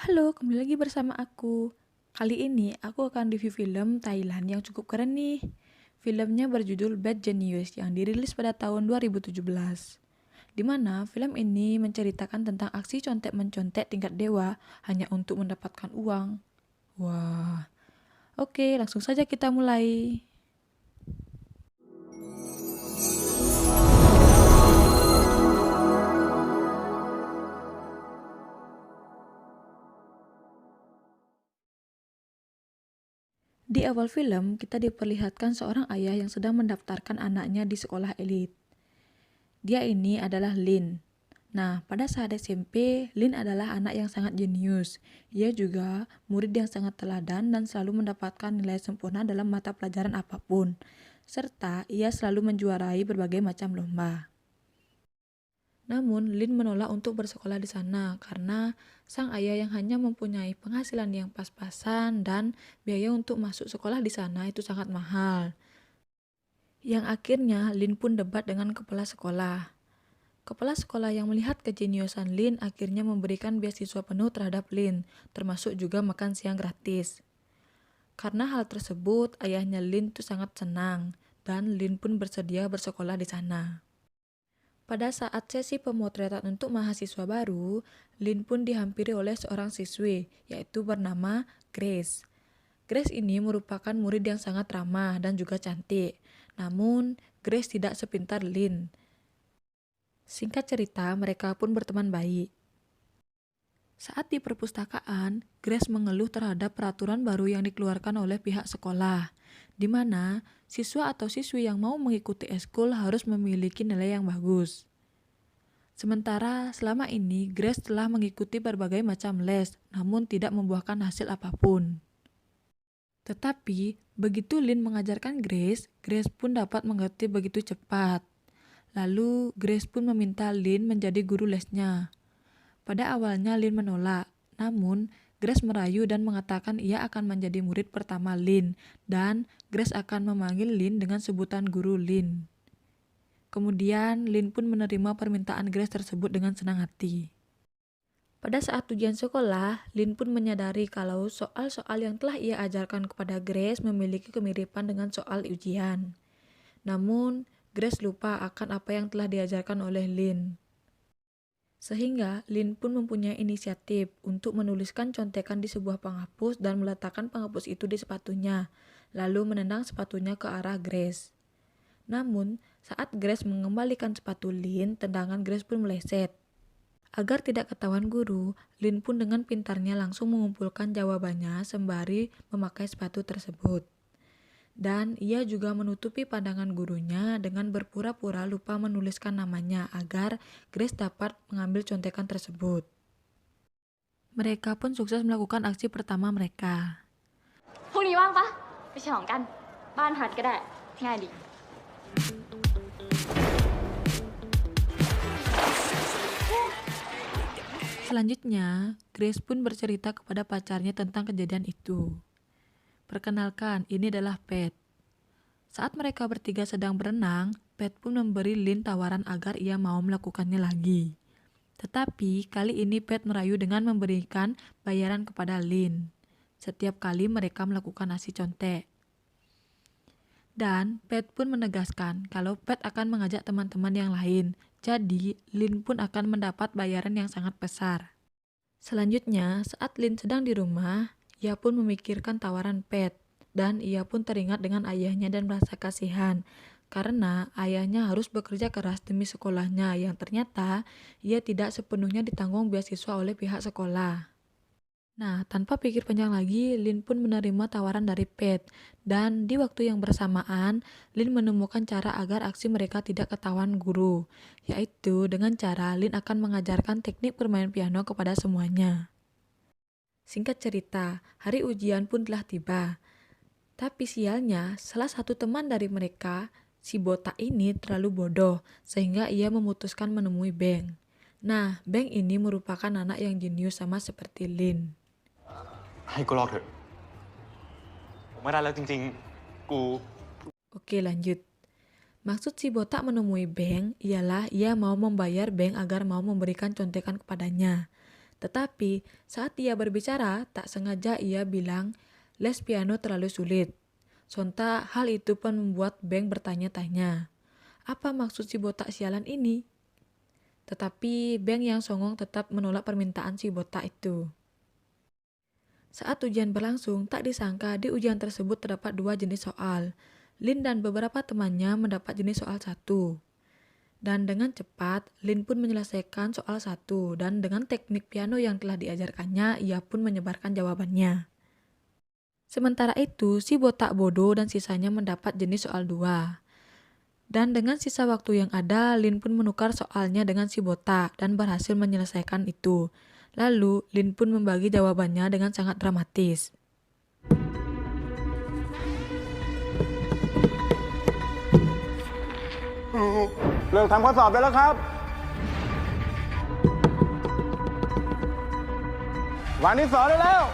Halo, kembali lagi bersama aku. Kali ini aku akan review film Thailand yang cukup keren nih. Filmnya berjudul Bad Genius yang dirilis pada tahun 2017. Di mana film ini menceritakan tentang aksi contek-mencontek tingkat dewa hanya untuk mendapatkan uang. Wah, oke, langsung saja kita mulai. Di awal film, kita diperlihatkan seorang ayah yang sedang mendaftarkan anaknya di sekolah elit. Dia ini adalah Lin. Nah, pada saat SMP, Lin adalah anak yang sangat jenius. Ia juga murid yang sangat teladan dan selalu mendapatkan nilai sempurna dalam mata pelajaran apapun. Serta ia selalu menjuarai berbagai macam lomba. Namun, Lin menolak untuk bersekolah di sana karena sang ayah yang hanya mempunyai penghasilan yang pas-pasan dan biaya untuk masuk sekolah di sana itu sangat mahal. Yang akhirnya Lin pun debat dengan kepala sekolah. Kepala sekolah yang melihat kejeniusan Lin akhirnya memberikan beasiswa penuh terhadap Lin, termasuk juga makan siang gratis. Karena hal tersebut, ayahnya Lin tuh sangat senang, dan Lin pun bersedia bersekolah di sana. Pada saat sesi pemotretan untuk mahasiswa baru, Lin pun dihampiri oleh seorang siswi, yaitu bernama Grace. Grace ini merupakan murid yang sangat ramah dan juga cantik. Namun, Grace tidak sepintar Lin. Singkat cerita, mereka pun berteman baik. Saat di perpustakaan, Grace mengeluh terhadap peraturan baru yang dikeluarkan oleh pihak sekolah, di mana siswa atau siswi yang mau mengikuti eskul harus memiliki nilai yang bagus. Sementara selama ini, Grace telah mengikuti berbagai macam les, namun tidak membuahkan hasil apapun. Tetapi, begitu Lin mengajarkan Grace, Grace pun dapat mengerti begitu cepat. Lalu, Grace pun meminta Lin menjadi guru lesnya. Pada awalnya Lin menolak, namun Grace merayu dan mengatakan ia akan menjadi murid pertama Lin, dan Grace akan memanggil Lin dengan sebutan guru Lin. Kemudian Lin pun menerima permintaan Grace tersebut dengan senang hati. Pada saat ujian sekolah, Lin pun menyadari kalau soal-soal yang telah ia ajarkan kepada Grace memiliki kemiripan dengan soal ujian. Namun, Grace lupa akan apa yang telah diajarkan oleh Lin. Sehingga Lin pun mempunyai inisiatif untuk menuliskan contekan di sebuah penghapus dan meletakkan penghapus itu di sepatunya, lalu menendang sepatunya ke arah Grace. Namun, saat Grace mengembalikan sepatu Lin, tendangan Grace pun meleset. Agar tidak ketahuan guru, Lin pun dengan pintarnya langsung mengumpulkan jawabannya sembari memakai sepatu tersebut. Dan ia juga menutupi pandangan gurunya dengan berpura-pura lupa menuliskan namanya agar Grace dapat mengambil contekan tersebut. Mereka pun sukses melakukan aksi pertama mereka. พรุ่งนี้ว่างปะไปฉลองกันบ้านฮัทก็ได้ง่ายดี Selanjutnya, Grace pun bercerita kepada pacarnya tentang kejadian itu. Perkenalkan, ini adalah Pat. Saat mereka bertiga sedang berenang, Pat pun memberi Lin tawaran agar ia mau melakukannya lagi. Tetapi kali ini Pat merayu dengan memberikan bayaran kepada Lin setiap kali mereka melakukan aksi contek. Dan Pat pun menegaskan kalau Pat akan mengajak teman-teman yang lain, jadi Lin pun akan mendapat bayaran yang sangat besar. Selanjutnya, saat Lin sedang di rumah, ia pun memikirkan tawaran Pat, dan ia pun teringat dengan ayahnya dan merasa kasihan, karena ayahnya harus bekerja keras demi sekolahnya yang ternyata ia tidak sepenuhnya ditanggung beasiswa oleh pihak sekolah. Nah, tanpa pikir panjang lagi, Lin pun menerima tawaran dari Pat, dan di waktu yang bersamaan, Lin menemukan cara agar aksi mereka tidak ketahuan guru, yaitu dengan cara Lin akan mengajarkan teknik bermain piano kepada semuanya. Singkat cerita, hari ujian pun telah tiba. Tapi sialnya, salah satu teman dari mereka, si botak ini terlalu bodoh, sehingga ia memutuskan menemui Beng. Nah, Beng ini merupakan anak yang jenius sama seperti Lin. ให้กูลอกเถอะผมไม่ได้แล้วจริงๆ กู Oke, lanjut. Maksud si botak menemui Beng ialah ia mau membayar Beng agar mau memberikan contekan kepadanya. Tetapi saat ia berbicara, tak sengaja ia bilang les piano terlalu sulit. Sontak hal itu pun membuat Beng bertanya-tanya, apa maksud si botak sialan ini? Tetapi Beng yang songong tetap menolak permintaan si botak itu. Saat ujian berlangsung, tak disangka di ujian tersebut terdapat 2 jenis soal. Lin dan beberapa temannya mendapat jenis soal 1. Dan dengan cepat, Lin pun menyelesaikan soal 1 dan dengan teknik piano yang telah diajarkannya, ia pun menyebarkan jawabannya. Sementara itu, si botak bodoh dan sisanya mendapat jenis soal 2. Dan dengan sisa waktu yang ada, Lin pun menukar soalnya dengan si botak dan berhasil menyelesaikan itu. Lalu, Lin pun membagi jawabannya dengan sangat dramatis. เลิกทำข้อสอบได้แล้วครับ วันที่ 2ได้แล้ว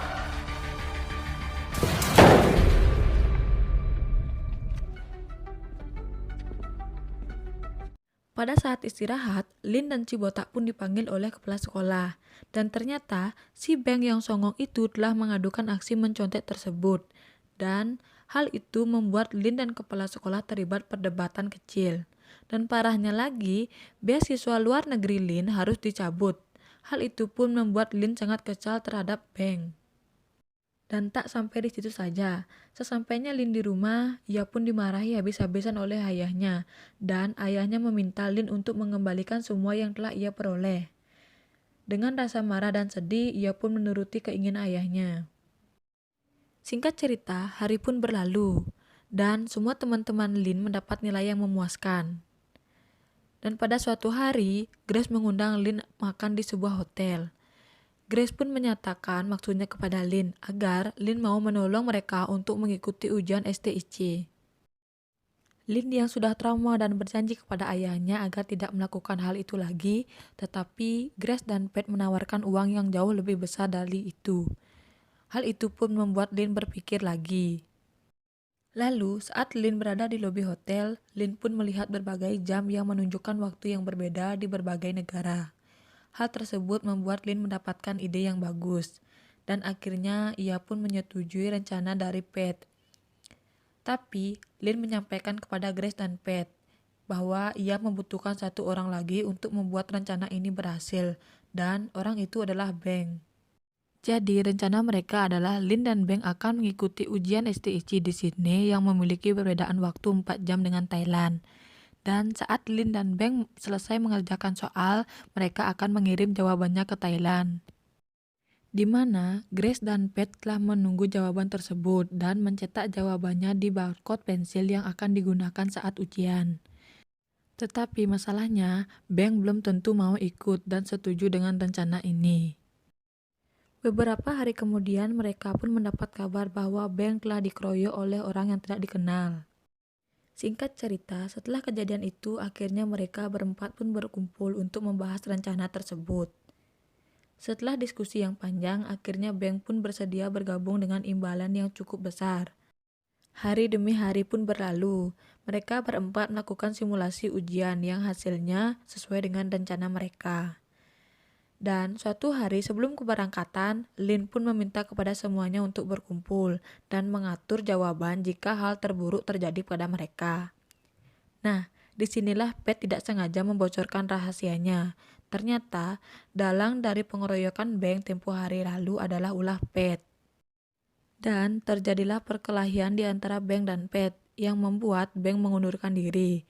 Pada saat istirahat, Lin dan si botak pun dipanggil oleh kepala sekolah. Dan ternyata, si Beng yang songong itu telah mengadukan aksi mencontek tersebut. Dan hal itu membuat Lin dan kepala sekolah terlibat perdebatan kecil. Dan parahnya lagi, beasiswa luar negeri Lin harus dicabut. Hal itu pun membuat Lin sangat kesal terhadap Beng. Dan tak sampai di situ saja. Sesampainya Lin di rumah, ia pun dimarahi habis-habisan oleh ayahnya. Dan ayahnya meminta Lin untuk mengembalikan semua yang telah ia peroleh. Dengan rasa marah dan sedih, ia pun menuruti keinginan ayahnya. Singkat cerita, hari pun berlalu. Dan semua teman-teman Lin mendapat nilai yang memuaskan. Dan pada suatu hari, Grace mengundang Lin makan di sebuah hotel. Grace pun menyatakan maksudnya kepada Lin agar Lin mau menolong mereka untuk mengikuti ujian STIC. Lin yang sudah trauma dan berjanji kepada ayahnya agar tidak melakukan hal itu lagi, tetapi Grace dan Pat menawarkan uang yang jauh lebih besar dari itu. Hal itu pun membuat Lin berpikir lagi. Lalu, saat Lin berada di lobi hotel, Lin pun melihat berbagai jam yang menunjukkan waktu yang berbeda di berbagai negara. Hal tersebut membuat Lin mendapatkan ide yang bagus, dan akhirnya ia pun menyetujui rencana dari Pat. Tapi, Lin menyampaikan kepada Grace dan Pat bahwa ia membutuhkan 1 orang lagi untuk membuat rencana ini berhasil, dan orang itu adalah Beng. Jadi, rencana mereka adalah Lin dan Beng akan mengikuti ujian STIC di Sydney yang memiliki perbedaan waktu 4 jam dengan Thailand. Dan saat Lin dan Beng selesai mengerjakan soal, mereka akan mengirim jawabannya ke Thailand. Di mana Grace dan Pat telah menunggu jawaban tersebut dan mencetak jawabannya di barcode pensil yang akan digunakan saat ujian. Tetapi masalahnya, Beng belum tentu mau ikut dan setuju dengan rencana ini. Beberapa hari kemudian mereka pun mendapat kabar bahwa Beng telah dikeroyok oleh orang yang tidak dikenal. Singkat cerita, setelah kejadian itu, akhirnya mereka berempat pun berkumpul untuk membahas rencana tersebut. Setelah diskusi yang panjang, akhirnya Beng pun bersedia bergabung dengan imbalan yang cukup besar. Hari demi hari pun berlalu. Mereka berempat melakukan simulasi ujian yang hasilnya sesuai dengan rencana mereka. Dan suatu hari sebelum keberangkatan, Lin pun meminta kepada semuanya untuk berkumpul dan mengatur jawaban jika hal terburuk terjadi pada mereka. Nah, disinilah Pat tidak sengaja membocorkan rahasianya. Ternyata, dalang dari pengeroyokan Beng tempo hari lalu adalah ulah Pat. Dan terjadilah perkelahian di antara Beng dan Pat yang membuat Beng mengundurkan diri.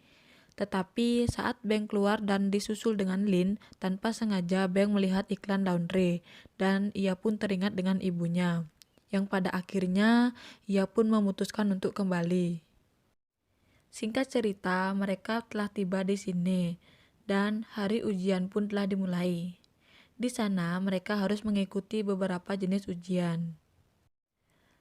Tetapi saat Beng keluar dan disusul dengan Lin, tanpa sengaja Beng melihat iklan laundry dan ia pun teringat dengan ibunya, yang pada akhirnya ia pun memutuskan untuk kembali. Singkat cerita, mereka telah tiba di sini dan hari ujian pun telah dimulai. Di sana mereka harus mengikuti beberapa jenis ujian.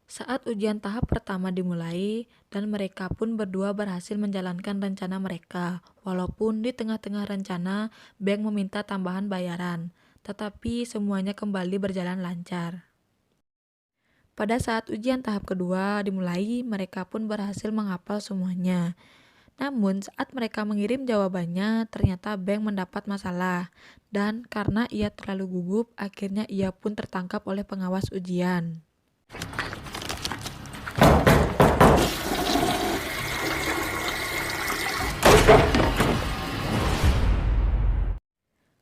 Saat ujian tahap pertama dimulai, dan mereka pun berdua berhasil menjalankan rencana mereka, walaupun di tengah-tengah rencana, Beng meminta tambahan bayaran, tetapi semuanya kembali berjalan lancar. Pada saat ujian tahap kedua dimulai, mereka pun berhasil menghafal semuanya. Namun saat mereka mengirim jawabannya, ternyata Beng mendapat masalah. Dan karena ia terlalu gugup, akhirnya ia pun tertangkap oleh pengawas ujian.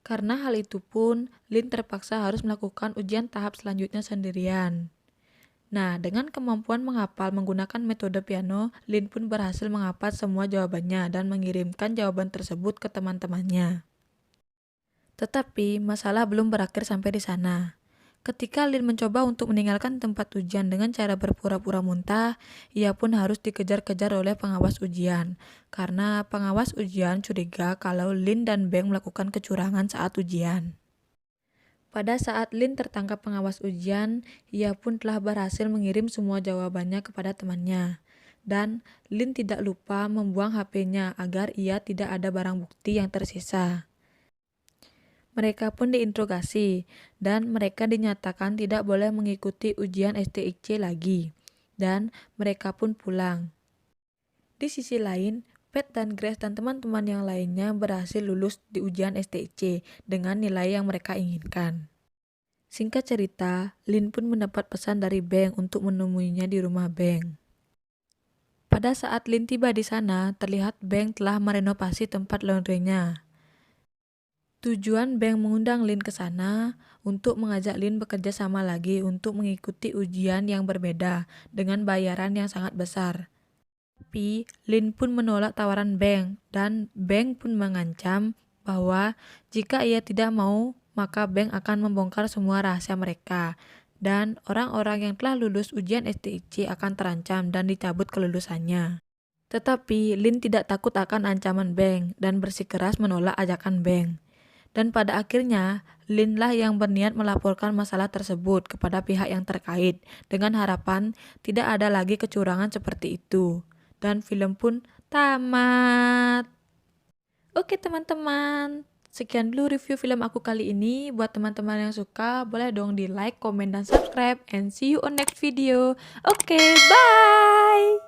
Karena hal itu pun, Lin terpaksa harus melakukan ujian tahap selanjutnya sendirian. Nah, dengan kemampuan menghafal menggunakan metode piano, Lin pun berhasil menghafal semua jawabannya dan mengirimkan jawaban tersebut ke teman-temannya. Tetapi, masalah belum berakhir sampai di sana. Ketika Lin mencoba untuk meninggalkan tempat ujian dengan cara berpura-pura muntah, ia pun harus dikejar-kejar oleh pengawas ujian. Karena pengawas ujian curiga kalau Lin dan Beng melakukan kecurangan saat ujian. Pada saat Lin tertangkap pengawas ujian, ia pun telah berhasil mengirim semua jawabannya kepada temannya. Dan Lin tidak lupa membuang HP-nya agar ia tidak ada barang bukti yang tersisa. Mereka pun diinterogasi, dan mereka dinyatakan tidak boleh mengikuti ujian STIC lagi. Dan mereka pun pulang. Di sisi lain, Pat dan Grace dan teman-teman yang lainnya berhasil lulus di ujian STIC dengan nilai yang mereka inginkan. Singkat cerita, Lin pun mendapat pesan dari Beng untuk menemuinya di rumah Beng. Pada saat Lin tiba di sana, terlihat Beng telah merenovasi tempat laundrynya. Tujuan Beng mengundang Lin ke sana untuk mengajak Lin bekerja sama lagi untuk mengikuti ujian yang berbeda dengan bayaran yang sangat besar. Tapi Lin pun menolak tawaran Beng dan Beng pun mengancam bahwa jika ia tidak mau, maka Beng akan membongkar semua rahasia mereka dan orang-orang yang telah lulus ujian STIC akan terancam dan dicabut kelulusannya. Tetapi Lin tidak takut akan ancaman Beng dan bersikeras menolak ajakan Beng. Dan pada akhirnya, Lin lah yang berniat melaporkan masalah tersebut kepada pihak yang terkait dengan harapan tidak ada lagi kecurangan seperti itu. Dan film pun tamat. Oke teman-teman, sekian dulu review film aku kali ini. Buat teman-teman yang suka, boleh dong di like, komen, dan subscribe. And see you on next video. Oke, bye!